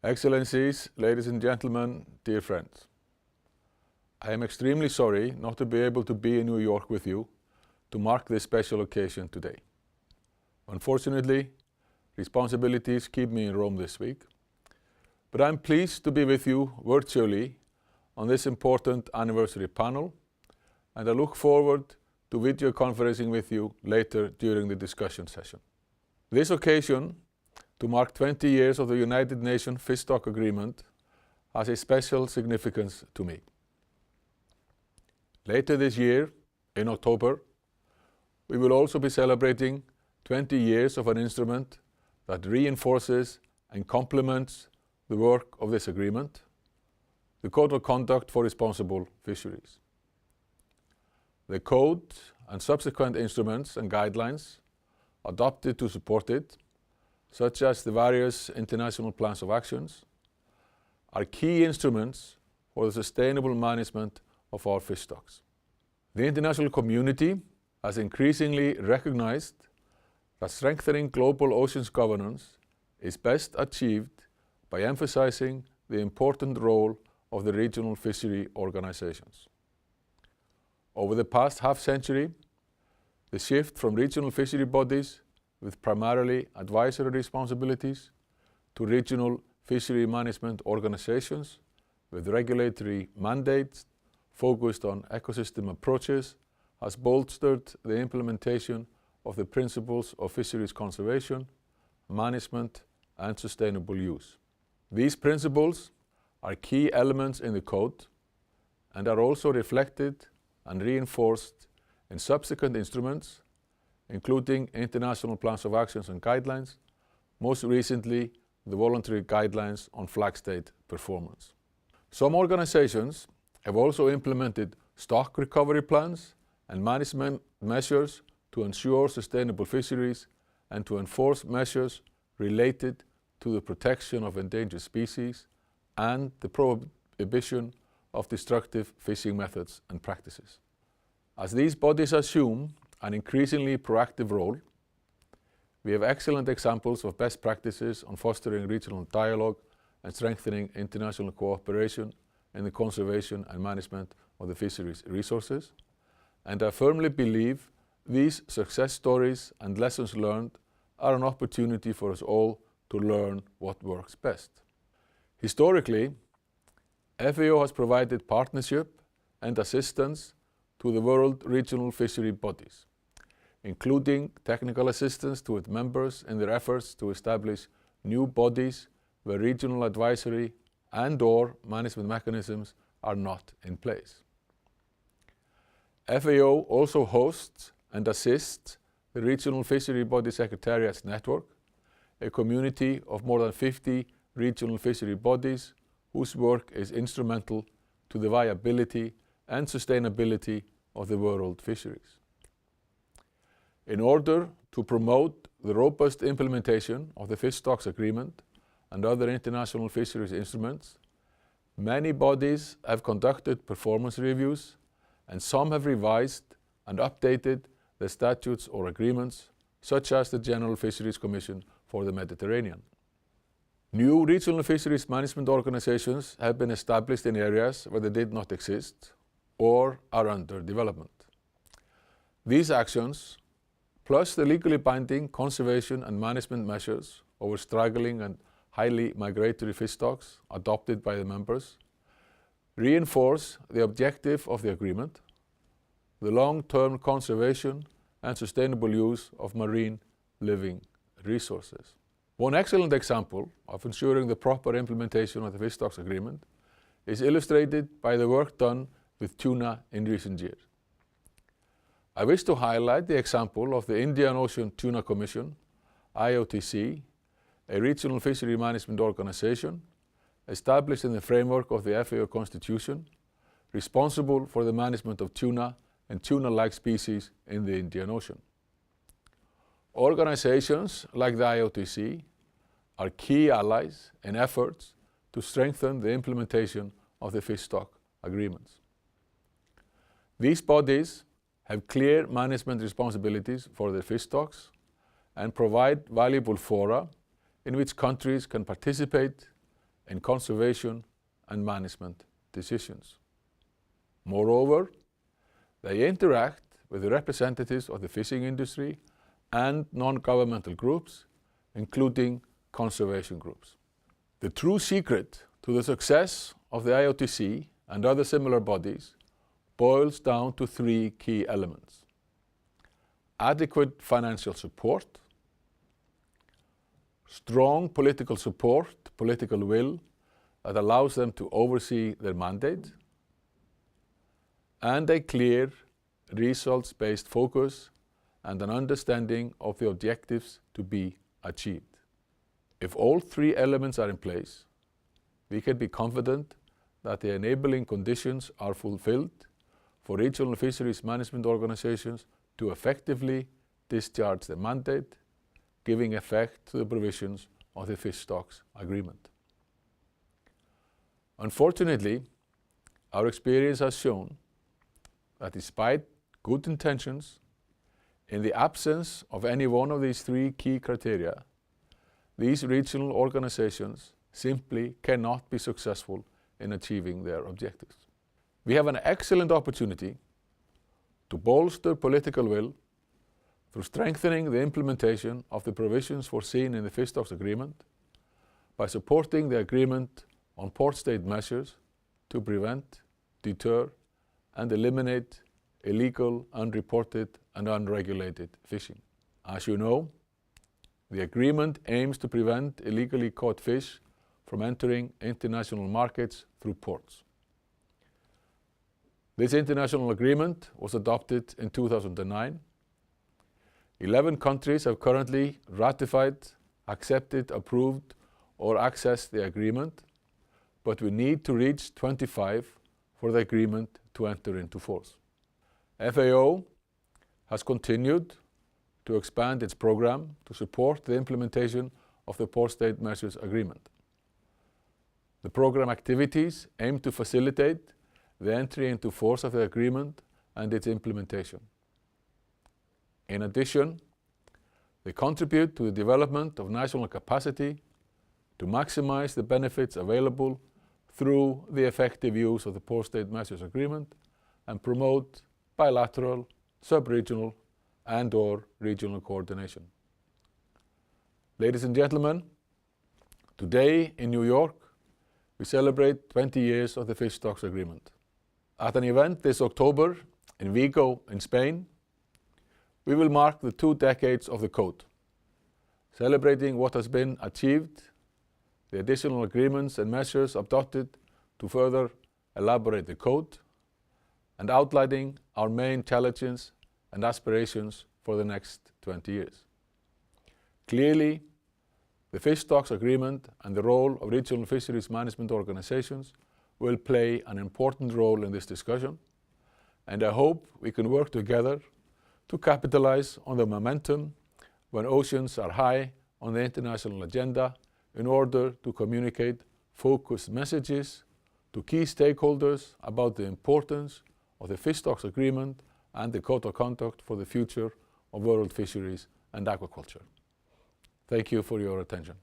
Excellencies, ladies and gentlemen, dear friends. I am extremely sorry not to be able to be in New York with you to mark this special occasion today. Unfortunately, responsibilities keep me in Rome this week, but I'm pleased to be with you virtually on this important anniversary panel, and I look forward to video conferencing with you later during the discussion session. This occasion, to mark 20 years of the United Nations Fish Stock Agreement, has a special significance to me. Later this year, in October, we will also be celebrating 20 years of an instrument that reinforces and complements the work of this agreement, the Code of Conduct for Responsible Fisheries. The Code and subsequent instruments and guidelines adopted to support it, such as the various international plans of actions, are key instruments for the sustainable management of our fish stocks. The international community has increasingly recognized that strengthening global oceans governance is best achieved by emphasizing the important role of the regional fishery organizations. Over the past half-century, the shift from regional fishery bodies with primarily advisory responsibilities to regional fishery management organizations with regulatory mandates focused on ecosystem approaches has bolstered the implementation of the principles of fisheries conservation, management, and sustainable use. These principles are key elements in the Code and are also reflected and reinforced in subsequent instruments, including international plans of actions and guidelines, most recently the voluntary guidelines on flag state performance. Some organizations have also implemented stock recovery plans and management measures to ensure sustainable fisheries and to enforce measures related to the protection of endangered species and the prohibition of destructive fishing methods and practices. As these bodies assume an increasingly proactive role, we have excellent examples of best practices on fostering regional dialogue and strengthening international cooperation in the conservation and management of the fisheries resources, and I firmly believe these success stories and lessons learned are an opportunity for us all to learn what works best. Historically, FAO has provided partnership and assistance to the world regional fishery bodies, including technical assistance to its members in their efforts to establish new bodies where regional advisory and/or management mechanisms are not in place. FAO also hosts and assists the Regional Fishery Body Secretariats Network, a community of more than 50 regional fishery bodies whose work is instrumental to the viability and sustainability of the world fisheries. In order to promote the robust implementation of the Fish Stocks Agreement and other international fisheries instruments, many bodies have conducted performance reviews, and some have revised and updated their statutes or agreements, such as the General Fisheries Commission for the Mediterranean. New regional fisheries management organizations have been established in areas where they did not exist or are under development. These actions, plus the legally binding conservation and management measures over straggling and highly migratory fish stocks adopted by the members, reinforce the objective of the agreement, the long-term conservation and sustainable use of marine living resources. One excellent example of ensuring the proper implementation of the Fish Stocks Agreement is illustrated by the work done with tuna in recent years. I wish to highlight the example of the Indian Ocean Tuna Commission, IOTC, a regional fishery management organization established in the framework of the FAO Constitution, responsible for the management of tuna and tuna-like species in the Indian Ocean. Organizations like the IOTC are key allies in efforts to strengthen the implementation of the fish stock agreements. These bodies have clear management responsibilities for their fish stocks and provide valuable fora in which countries can participate in conservation and management decisions. Moreover, they interact with the representatives of the fishing industry and non-governmental groups, including conservation groups. The true secret to the success of the IOTC and other similar bodies boils down to three key elements: adequate financial support, strong political support, political will that allows them to oversee their mandate, and a clear results-based focus and an understanding of the objectives to be achieved. If all three elements are in place, we can be confident that the enabling conditions are fulfilled for regional fisheries management organizations to effectively discharge their mandate, giving effect to the provisions of the Fish Stocks Agreement. Unfortunately, our experience has shown that despite good intentions, in the absence of any one of these three key criteria, these regional organizations simply cannot be successful in achieving their objectives. We have an excellent opportunity to bolster political will through strengthening the implementation of the provisions foreseen in the Fish Stocks Agreement by supporting the agreement on port state measures to prevent, deter, and eliminate illegal, unreported, and unregulated fishing. As you know, the agreement aims to prevent illegally caught fish from entering international markets through ports. This international agreement was adopted in 2009. 11 countries have currently ratified, accepted, approved, or accessed the agreement, but we need to reach 25 for the agreement to enter into force. FAO has continued to expand its program to support the implementation of the Port State Measures Agreement. The program activities aim to facilitate the entry into force of the agreement and its implementation. In addition, they contribute to the development of national capacity to maximize the benefits available through the effective use of the Port State Measures Agreement and promote bilateral, sub-regional, and/or regional coordination. Ladies and gentlemen, today in New York, we celebrate 20 years of the Fish Stocks Agreement. At an event this October in Vigo in Spain, we will mark the 2 decades of the Code, celebrating what has been achieved, the additional agreements and measures adopted to further elaborate the Code, and outlining our main challenges and aspirations for the next 20 years. Clearly, the Fish Stocks Agreement and the role of regional fisheries management organizations will play an important role in this discussion, and I hope we can work together to capitalize on the momentum when oceans are high on the international agenda in order to communicate focused messages to key stakeholders about the importance of the Fish Stocks Agreement and the Code of Conduct for the future of world fisheries and aquaculture. Thank you for your attention.